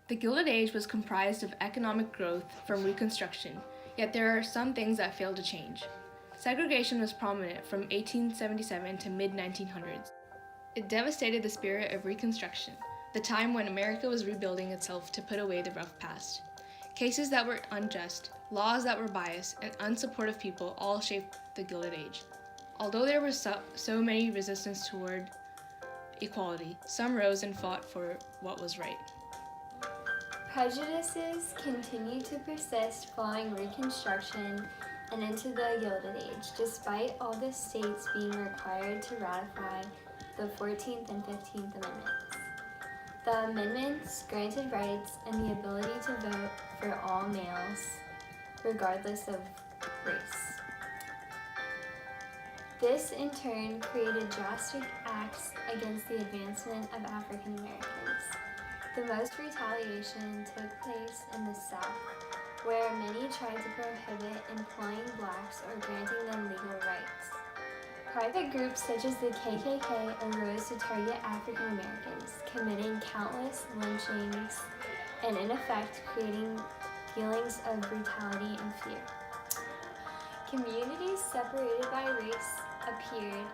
The Gilded Age was comprised of economic growth from Reconstruction, yet there are some things that failed to change. Segregation was prominent from 1877 to mid-1900s. It devastated the spirit of Reconstruction, the time when America was rebuilding itself to put away the rough past. Cases that were unjust, laws that were biased, and unsupportive people all shaped the Gilded Age. Although there was so many resistance toward equality, some rose and fought for what was right. Prejudices continued to persist following Reconstruction and into the Gilded Age, despite all the states being required to ratify the 14th and 15th Amendments. The amendments granted rights and the ability to vote for all males, regardless of race. This in turn created drastic acts against the advancement of African Americans. The most retaliation took place in the South, where many tried to prohibit employing blacks or granting them legal rights. Private groups such as the KKK arose to target African Americans, committing countless lynchings and in effect creating feelings of brutality and fear. Communities separated by race appeared,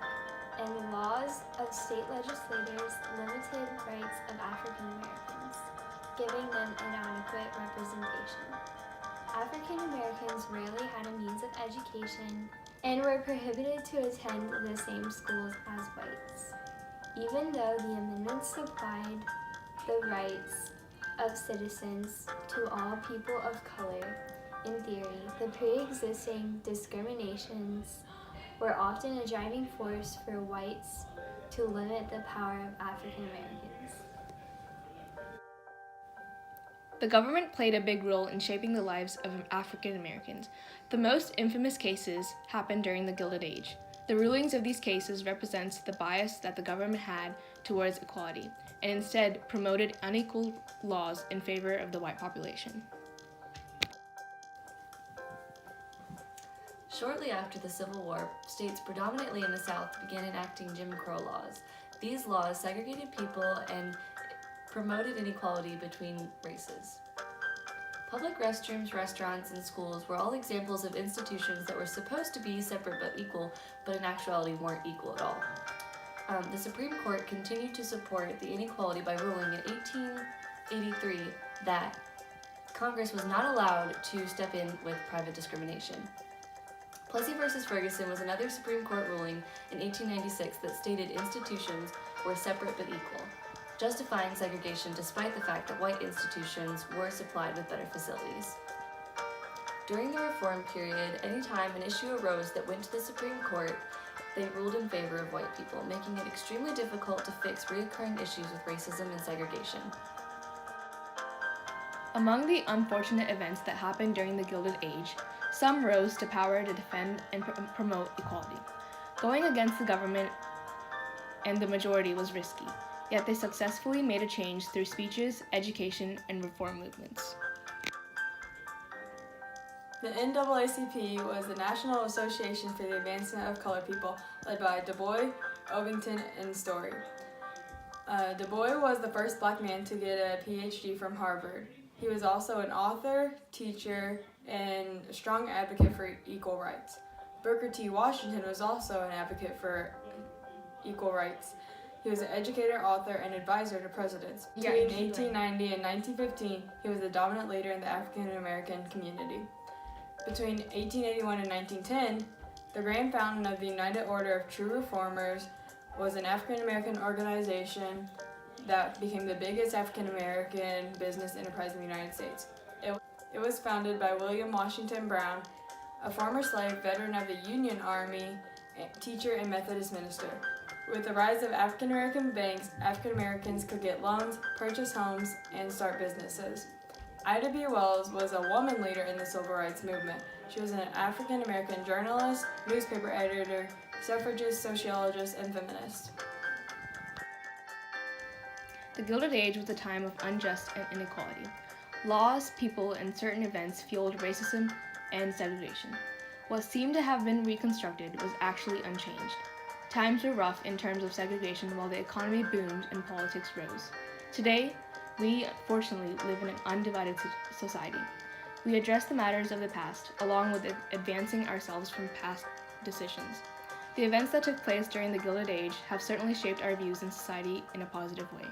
and laws of state legislators limited rights of African Americans, giving them inadequate representation. African Americans rarely had a means of education and were prohibited to attend the same schools as whites. Even though the amendments supplied the rights of citizens to all people of color, in theory, the pre-existing discriminations were often a driving force for whites to limit the power of African Americans. The government played a big role in shaping the lives of African Americans. The most infamous cases happened during the Gilded Age. The rulings of these cases represents the bias that the government had towards equality, and instead promoted unequal laws in favor of the white population. Shortly after the Civil War, states predominantly in the South began enacting Jim Crow laws. These laws segregated people and promoted inequality between races. Public restrooms, restaurants, and schools were all examples of institutions that were supposed to be separate but equal, but in actuality weren't equal at all. The Supreme Court continued to support the inequality by ruling in 1883 that Congress was not allowed to step in with private discrimination. Plessy v. Ferguson was another Supreme Court ruling in 1896 that stated institutions were separate but equal, justifying segregation despite the fact that white institutions were supplied with better facilities. During the Reform period, any time an issue arose that went to the Supreme Court, they ruled in favor of white people, making it extremely difficult to fix recurring issues with racism and segregation. Among the unfortunate events that happened during the Gilded Age, some rose to power to defend and promote equality. Going against the government and the majority was risky, yet they successfully made a change through speeches, education, and reform movements. The NAACP was the National Association for the Advancement of Colored People, led by Du Bois, Ovington, and Story. Du Bois was the first black man to get a PhD from Harvard. He was also an author, teacher, and a strong advocate for equal rights. Booker T. Washington was also an advocate for equal rights. He was an educator, author, and advisor to presidents. Between 1890 and 1915, he was the dominant leader in the African American community. Between 1881 and 1910, the grand fountain of the United Order of True Reformers was an African American organization that became the biggest African American business enterprise in the United States. It was founded by William Washington Brown, a former slave, veteran of the Union Army, teacher, and Methodist minister. With the rise of African American banks, African Americans could get loans, purchase homes, and start businesses. Ida B. Wells was a woman leader in the civil rights movement. She was an African American journalist, newspaper editor, suffragist, sociologist, and feminist. The Gilded Age was a time of unjust inequality. Laws, people, and certain events fueled racism and segregation. What seemed to have been reconstructed was actually unchanged. Times were rough in terms of segregation while the economy boomed and politics rose. Today, We, fortunately, live in an undivided society. We address the matters of the past, along with advancing ourselves from past decisions. The events that took place during the Gilded Age have certainly shaped our views in society in a positive way.